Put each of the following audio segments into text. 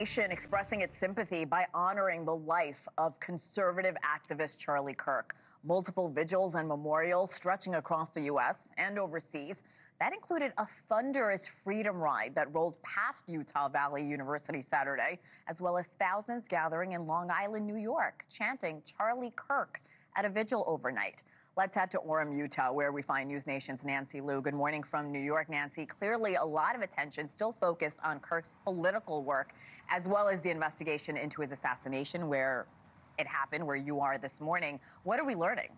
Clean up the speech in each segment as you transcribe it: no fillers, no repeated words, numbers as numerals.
Nation expressing its sympathy by honoring the life of conservative activist Charlie Kirk. Multiple vigils and memorials stretching across the U.S. and overseas. That included a thunderous freedom ride that rolled past Utah Valley University Saturday, as well as thousands gathering in Long Island, New York, chanting Charlie Kirk at a vigil overnight. Let's head to Orem, Utah, where we find NewsNation's Nancy Liu. Good morning from New York, Nancy. Clearly, a lot of attention still focused on Kirk's political work, as well as the investigation into his assassination, where it happened, where you are this morning. What are we learning?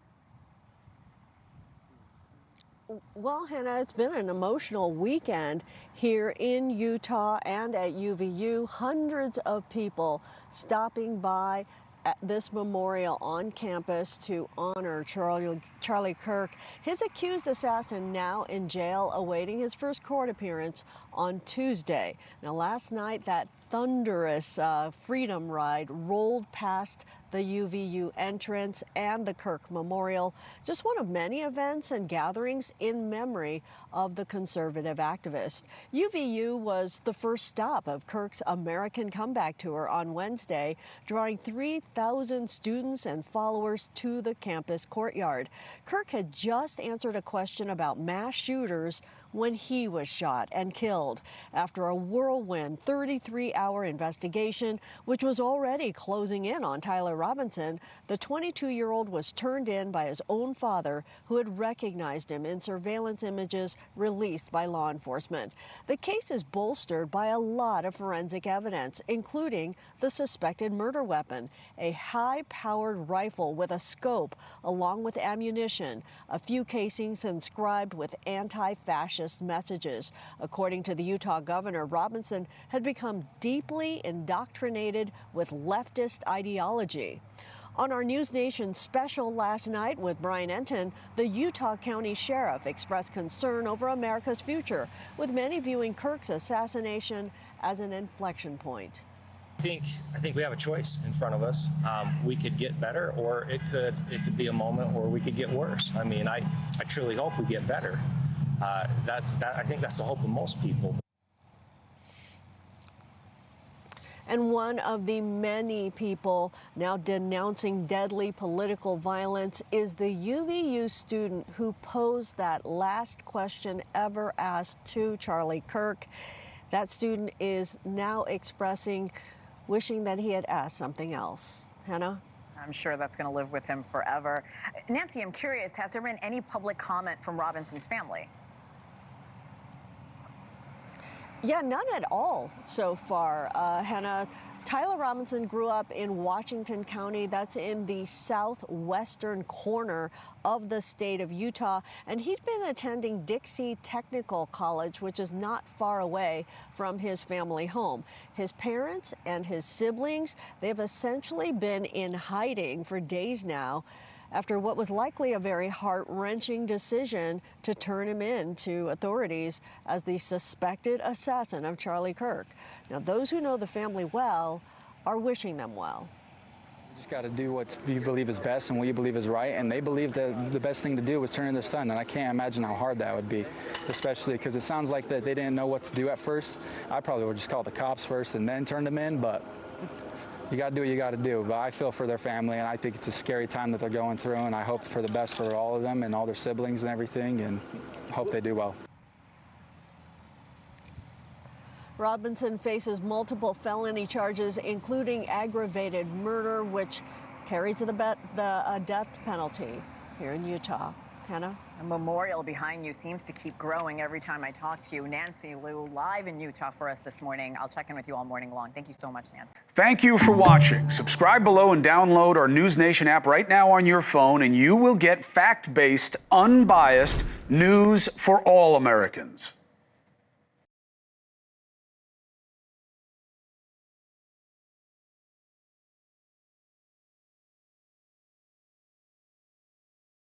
Well, Hena, it's been an emotional weekend here in Utah and at UVU. Hundreds of people stopping by at this memorial on campus to honor Charlie Kirk, his accused assassin, now in jail awaiting his first court appearance on Tuesday. Now, last night, that thunderous freedom ride rolled past the UVU entrance and the Kirk Memorial, just one of many events and gatherings in memory of the conservative activist. UVU was the first stop of Kirk's American Comeback Tour on Wednesday, drawing 3,000 students and followers to the campus courtyard. Kirk had just answered a question about mass shooters when he was shot and killed after a whirlwind 33-hour investigation, which was already closing in on Tyler Robinson. The 22-year-old was turned in by his own father, who had recognized him in surveillance images released by law enforcement. The case is bolstered by a lot of forensic evidence, including the suspected murder weapon, a high-powered rifle with a scope, along with ammunition, a few casings inscribed with anti-fascist messages. According to the Utah governor, Robinson had become deeply indoctrinated with leftist ideology. On our NewsNation special last night with Brian Enton, the Utah County Sheriff expressed concern over America's future, with many viewing Kirk's assassination as an inflection point. I think we have a choice in front of us. We could get better, or it could be a moment where we could get worse. I mean, I truly hope we get better. I think that's the hope of most people. And one of the many people now denouncing deadly political violence is the UVU student who posed that last question ever asked to Charlie Kirk. That student is now wishing that he had asked something else. Hena? I'm sure that's going to live with him forever. Nancy, I'm curious, has there been any public comment from Robinson's family? Yeah, none at all so far, Hena. Tyler Robinson grew up in Washington County. That's in the southwestern corner of the state of Utah. And he'd been attending Dixie Technical College, which is not far away from his family home. His parents and his siblings, they've essentially been in hiding for days now, after what was likely a very heart-wrenching decision to turn him in to authorities as the suspected assassin of Charlie Kirk. Now, those who know the family well are wishing them well. You just got to do what you believe is best and what you believe is right, and they believe that the best thing to do was turn in their son, and I can't imagine how hard that would be, especially because it sounds like that they didn't know what to do at first. I probably would just call the cops first and then turn them in, but you got to do what you got to do. But I feel for their family, and I think it's a scary time that they're going through, and I hope for the best for all of them and all their siblings and everything, and hope they do well. Robinson faces multiple felony charges, including aggravated murder, which carries the death penalty here in Utah. Hena? The memorial behind you seems to keep growing every time I talk to you. Nancy Liu, live in Utah for us this morning. I'll check in with you all morning long. Thank you so much, Nancy. Thank you for watching. Subscribe below and download our NewsNation app right now on your phone, and you will get fact-based, unbiased news for all Americans.